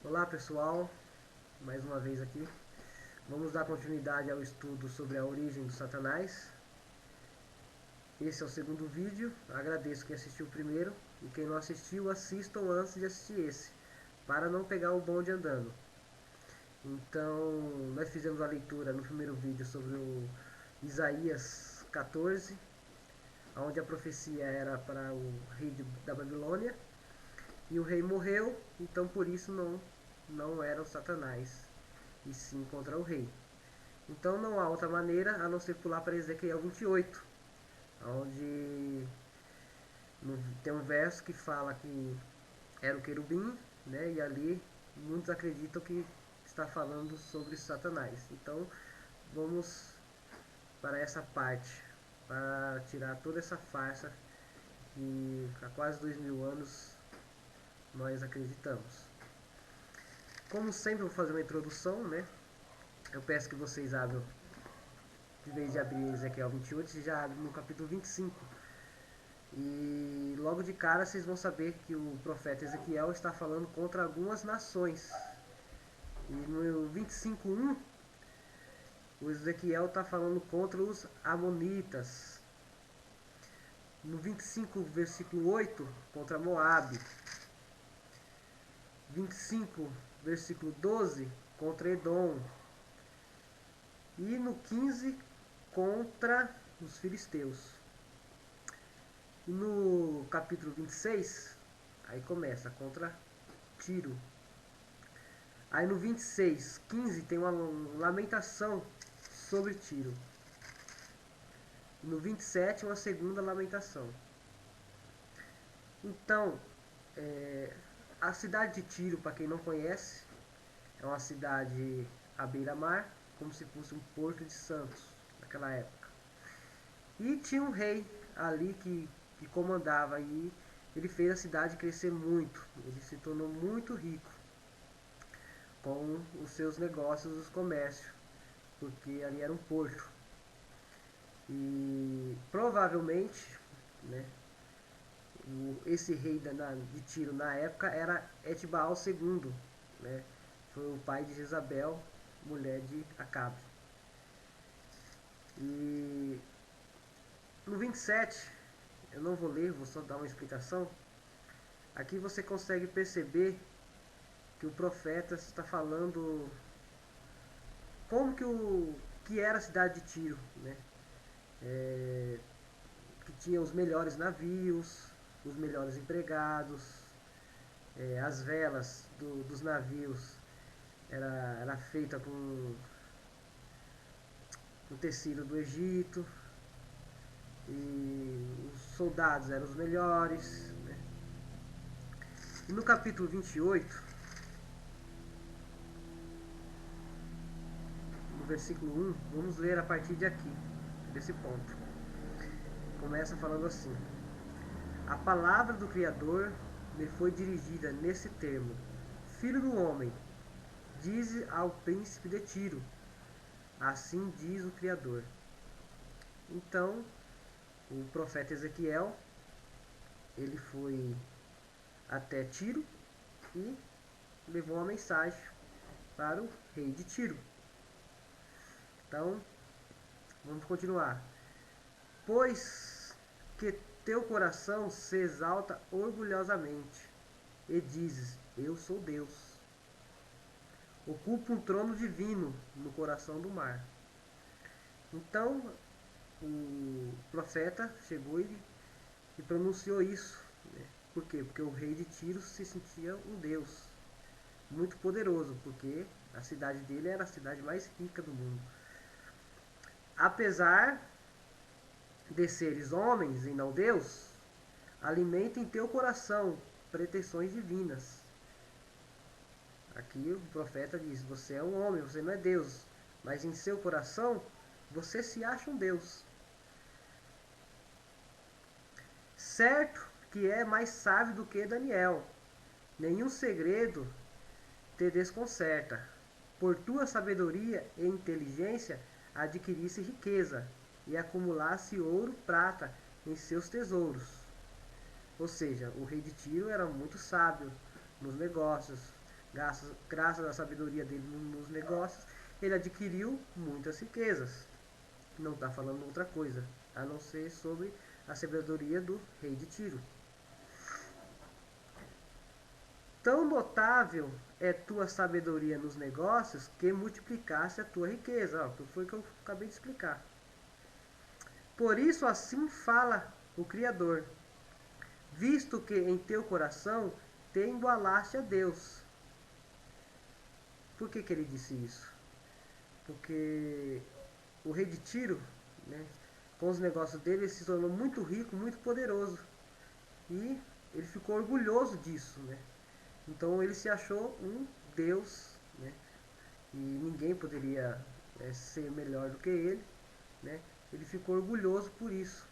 Olá pessoal, mais uma vez aqui. Vamos dar continuidade ao estudo sobre a origem do Satanás. Esse é o segundo vídeo. Agradeço quem assistiu o primeiro e quem não assistiu, assistam antes de assistir esse, para não pegar o bonde andando. Então, nós fizemos a leitura no primeiro vídeo sobre o Isaías 14, onde a profecia era para o rei da Babilônia, e o rei morreu, então por isso não era o Satanás, e sim contra o rei. Então não há outra maneira a não ser pular para Ezequiel 28, onde tem um verso que fala que era o querubim, né, e ali muitos acreditam que está falando sobre Satanás. Então vamos para essa parte, para tirar toda essa farsa que há quase 2000 anos nós acreditamos. Como sempre, vou fazer uma introdução, né? Eu peço que vocês abram, de vez de abrir Ezequiel 28, vocês já abrem no capítulo 25. E logo de cara vocês vão saber que o profeta Ezequiel está falando contra algumas nações. E no 25:1, o Ezequiel está falando contra os amonitas. No 25, versículo 8, contra Moabe. 25, versículo 12, contra Edom. E no 15, contra os filisteus. E no capítulo 26, aí começa contra Tiro. Aí no 26:15 tem uma lamentação sobre Tiro. No 27, uma segunda lamentação. Então, a cidade de Tiro, para quem não conhece, é uma cidade à beira-mar, como se fosse um porto de Santos naquela época. E tinha um rei ali que comandava, e ele fez a cidade crescer muito. Ele se tornou muito rico com os seus negócios, os comércios, porque ali era um porto. E provavelmente, né, esse rei de Tiro na época era Etbaal II, né, foi o pai de Jezabel, mulher de Acabe. E no 27, eu não vou ler, vou só dar uma explicação. Aqui você consegue perceber que o profeta está falando como que era a cidade de Tiro, né? Que tinha os melhores navios, os melhores empregados, as velas dos navios era feita com o tecido do Egito, e os soldados eram os melhores, né? E no capítulo 28, no versículo 1, vamos ler a partir de aqui, desse ponto. Começa falando assim: a palavra do Criador me foi dirigida nesse termo: Filho do homem, dize ao príncipe de Tiro, assim diz o Criador. Então, o profeta Ezequiel, ele foi até Tiro e levou uma mensagem para o rei de Tiro. Então, vamos continuar. Pois que teu coração se exalta orgulhosamente e dizes: eu sou Deus. Ocupa um trono divino no coração do mar. Então, o profeta chegou e pronunciou isso, né? Por quê? Porque o rei de Tiro se sentia um deus muito poderoso, porque a cidade dele era a cidade mais rica do mundo. Apesar de seres homens e não Deus, alimenta em teu coração pretensões divinas. Aqui o profeta diz: você é um homem, você não é Deus, mas em seu coração você se acha um Deus. Certo que é mais sábio do que Daniel, nenhum segredo te desconcerta. Por tua sabedoria e inteligência adquirisse riqueza e acumulasse ouro, prata em seus tesouros. Ou seja, o rei de Tiro era muito sábio nos negócios, graças à sabedoria dele nos negócios, ele adquiriu muitas riquezas. Não está falando outra coisa, a não ser sobre a sabedoria do rei de Tiro. Tão notável é tua sabedoria nos negócios que multiplicaste a tua riqueza. Ó, foi o que eu acabei de explicar. Por isso assim fala o Criador, visto que em teu coração te igualaste a Deus. Por que ele disse isso? Porque o rei de Tiro, né, com os negócios dele, ele se tornou muito rico, muito poderoso. E ele ficou orgulhoso disso, né? Então ele se achou um Deus, né? E ninguém poderia, né, ser melhor do que ele, né? Ele ficou orgulhoso por isso.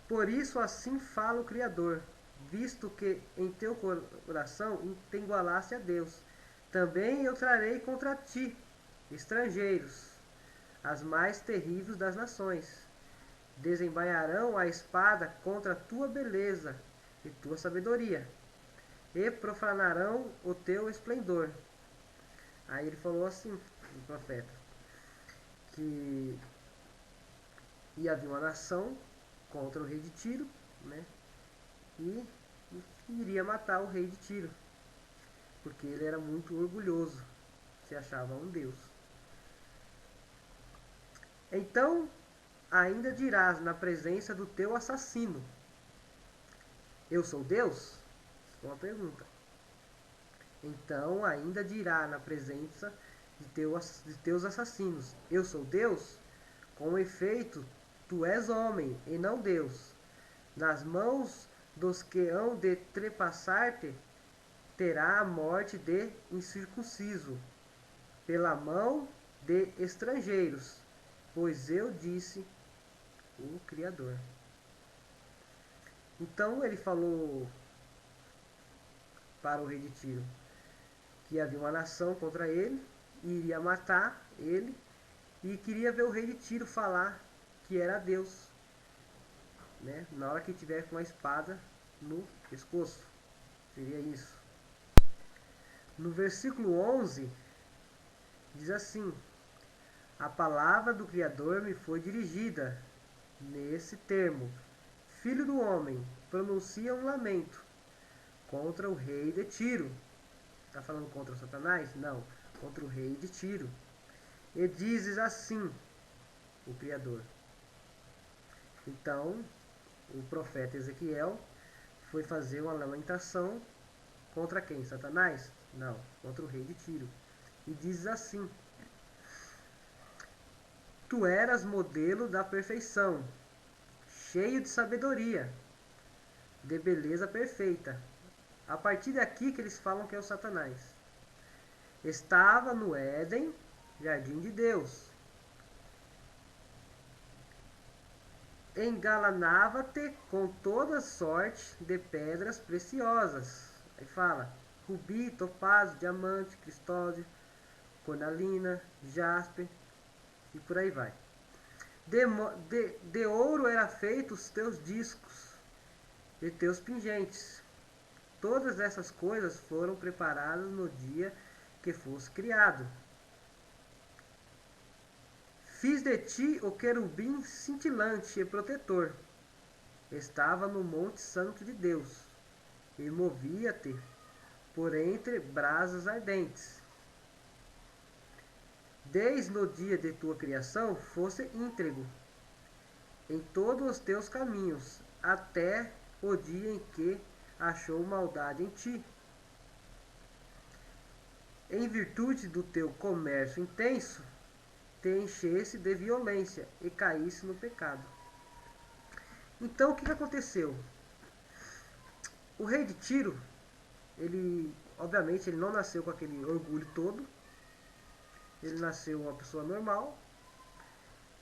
Por isso assim fala o Criador, visto que em teu coração te igualaste a Deus. Também eu trarei contra ti estrangeiros, as mais terríveis das nações. Desembainharão a espada contra a tua beleza e tua sabedoria, e profanarão o teu esplendor. Aí ele falou assim, o profeta, que ia vir uma nação contra o rei de Tiro, né? E iria matar o rei de Tiro, porque ele era muito orgulhoso, se achava um deus. Então ainda dirás na presença do teu assassino: eu sou Deus? É uma pergunta. Então ainda dirá na presença de teus assassinos: eu sou Deus? Com efeito, tu és homem e não Deus. Nas mãos dos que hão de trepassar-te terá a morte de incircunciso, pela mão de estrangeiros, pois eu disse o Criador. Então ele falou para o rei de Tiro que havia uma nação contra ele, iria matar ele, e queria ver o rei de Tiro falar que era Deus, né? Na hora que tiver com a espada no pescoço. Seria isso. No versículo 11, diz assim: a palavra do Criador me foi dirigida nesse termo: filho do homem, pronuncia um lamento contra o rei de Tiro. Está falando contra Satanás? Não, contra o rei de Tiro. E dizes assim, o Criador. Então, o profeta Ezequiel foi fazer uma lamentação contra quem? Satanás? Não, contra o rei de Tiro. E diz assim: tu eras modelo da perfeição, cheio de sabedoria, de beleza perfeita. A partir daqui que eles falam que é o Satanás. Estava no Éden, jardim de Deus. Engalanava-te com toda sorte de pedras preciosas. Aí fala: rubi, topázio, diamante, cristósio, cornalina, jaspe, e por aí vai. De ouro era feito os teus discos e teus pingentes. Todas essas coisas foram preparadas no dia que fosse criado. Fiz de ti o querubim cintilante e protetor. Estava no monte santo de Deus, e movia-te por entre brasas ardentes. Desde o dia de tua criação fosse íntegro em todos os teus caminhos, até o dia em que achou maldade em ti. Em virtude do teu comércio intenso, te enchesse de violência e caísse no pecado. Então o que aconteceu? O rei de Tiro, ele obviamente ele não nasceu com aquele orgulho todo. Ele nasceu uma pessoa normal.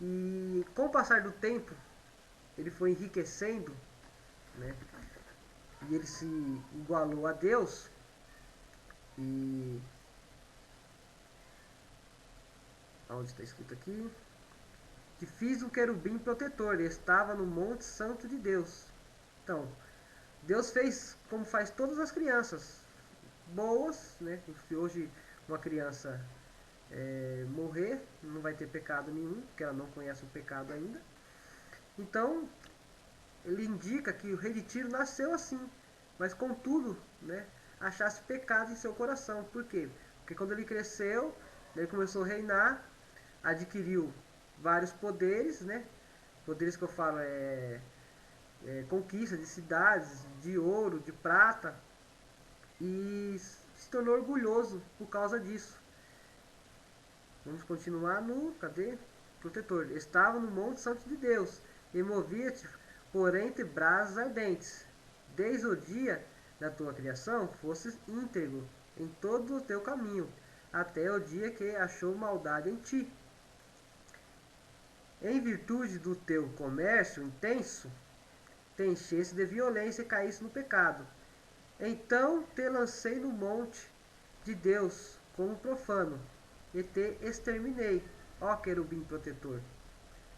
E com o passar do tempo, ele foi enriquecendo, né? E ele se igualou a Deus. E onde está escrito aqui? Que fiz um querubim protetor, ele estava no monte santo de Deus. Então, Deus fez como faz todas as crianças boas, né? Se hoje uma criança morrer, não vai ter pecado nenhum, porque ela não conhece o pecado ainda. Então, ele indica que o rei de Tiro nasceu assim, mas contudo, né, achasse pecado em seu coração. Por quê? Porque quando ele cresceu, ele começou a reinar, adquiriu vários poderes, né? Poderes que eu falo conquista de cidades, de ouro, de prata, e se tornou orgulhoso por causa disso. Vamos continuar no, cadê? Protetor. Estava no Monte Santo de Deus, e movia-te por entre brasas ardentes. Desde o dia da tua criação, fosses íntegro em todo o teu caminho, até o dia que achou maldade em ti. Em virtude do teu comércio intenso, te enchesse de violência e caísse no pecado. Então te lancei no monte de Deus como profano, e te exterminei, ó querubim protetor.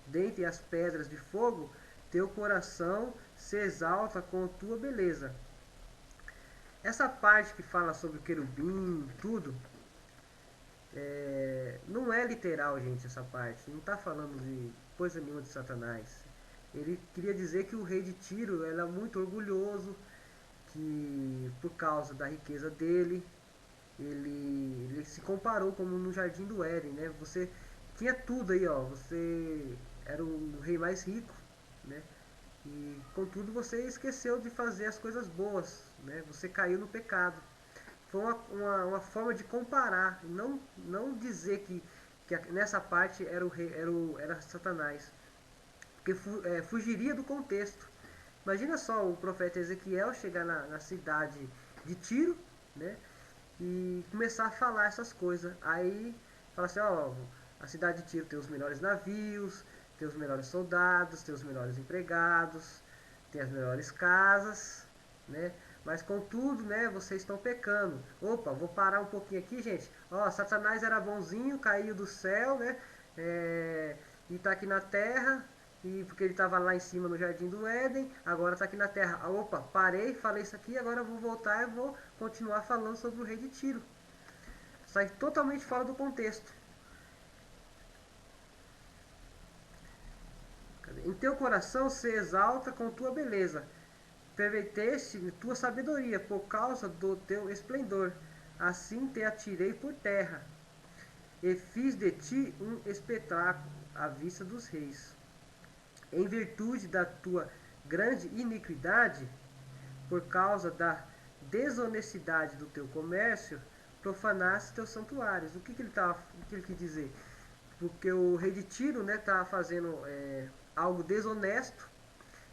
Dentre as pedras de fogo, teu coração se exalta com tua beleza. Essa parte que fala sobre o querubim, tudo, não é literal, gente, essa parte. Não está falando de coisa nenhuma de Satanás. Ele queria dizer que o rei de Tiro era muito orgulhoso, que por causa da riqueza dele, ele se comparou como no Jardim do Éden, né? Você tinha tudo aí, ó. Você era o rei mais rico, né? E contudo você esqueceu de fazer as coisas boas, né? Você caiu no pecado. Foi uma forma de comparar, não dizer que nessa parte era o rei, era Satanás, porque fugiria do contexto. Imagina só o profeta Ezequiel chegar na cidade de Tiro, né? E começar a falar essas coisas. Aí fala assim, ó, a cidade de Tiro tem os melhores navios, tem os melhores soldados, tem os melhores empregados, tem as melhores casas, né? Mas contudo, né, vocês estão pecando. Opa, vou parar um pouquinho aqui, gente. Ó, Satanás era bonzinho, caiu do céu, né? E tá aqui na terra, e porque ele estava lá em cima no Jardim do Éden, agora está aqui na Terra. Ah, opa, parei, falei isso aqui, agora vou voltar e vou continuar falando sobre o rei de Tiro. Sai totalmente fora do contexto. Em teu coração se exalta com tua beleza, perverteste tua sabedoria por causa do teu esplendor. Assim te atirei por terra, e fiz de ti um espetáculo à vista dos reis. Em virtude da tua grande iniquidade, por causa da desonestidade do teu comércio, profanaste teus santuários. O que ele quis dizer? Porque o rei de Tiro, né, estava fazendo algo desonesto,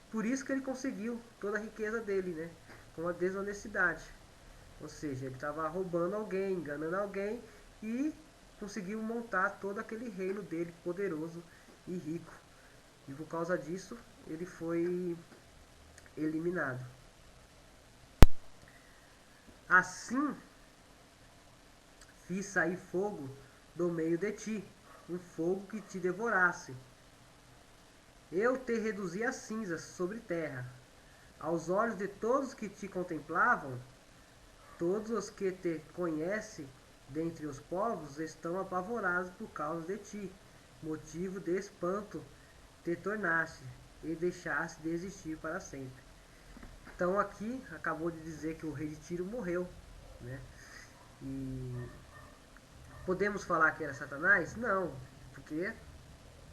por isso que ele conseguiu toda a riqueza dele, né, com a desonestidade. Ou seja, ele estava roubando alguém, enganando alguém e conseguiu montar todo aquele reino dele poderoso e rico. E por causa disso, ele foi eliminado. Assim fiz sair fogo do meio de ti, um fogo que te devorasse. Eu te reduzi a cinzas sobre terra. Aos olhos de todos que te contemplavam, todos os que te conhecem dentre os povos estão apavorados por causa de ti. Motivo de espanto te tornaste e deixaste de existir para sempre. Então aqui acabou de dizer que o rei de Tiro morreu, né? E podemos falar que era Satanás? Não, porque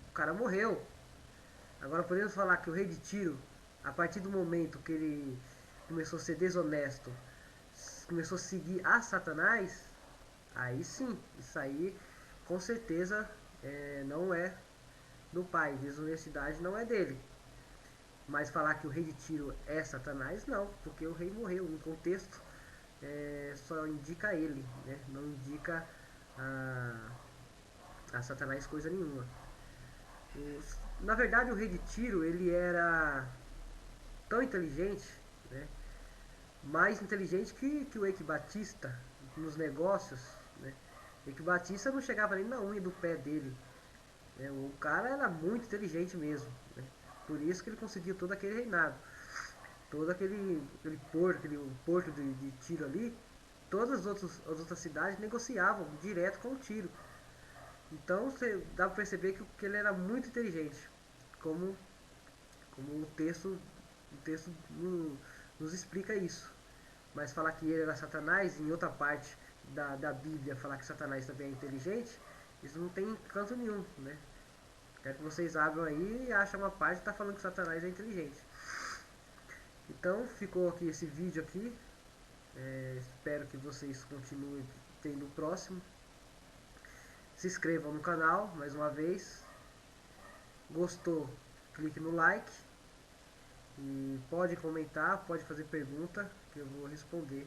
o cara morreu. Agora podemos falar que o rei de Tiro, a partir do momento que ele começou a ser desonesto, começou a seguir a Satanás, aí sim, isso aí com certeza não é do pai, desonestidade não é dele. Mas falar que o rei de Tiro é Satanás, não, porque o rei morreu. No contexto, só indica ele, né? Não indica a Satanás coisa nenhuma. Na verdade, o rei de Tiro, ele era tão inteligente, né? Mais inteligente que o Eike Batista nos negócios, né? Eike Batista não chegava nem na unha do pé dele, né? O cara era muito inteligente mesmo, né? Por isso que ele conseguiu todo aquele reinado. todo aquele porto de Tiro ali, todas as outras cidades negociavam direto com o Tiro. Então você dá pra perceber que ele era muito inteligente, como, como o texto nos explica isso. Mas falar que ele era Satanás, em outra parte da Bíblia falar que Satanás também é inteligente, isso não tem canto nenhum, né? Quero que vocês abram aí e achem uma parte que está falando que Satanás é inteligente. Então ficou aqui esse vídeo aqui. Espero que vocês continuem tendo o próximo. Se inscrevam no canal mais uma vez. Gostou? Clique no like. E pode comentar, pode fazer pergunta que eu vou responder.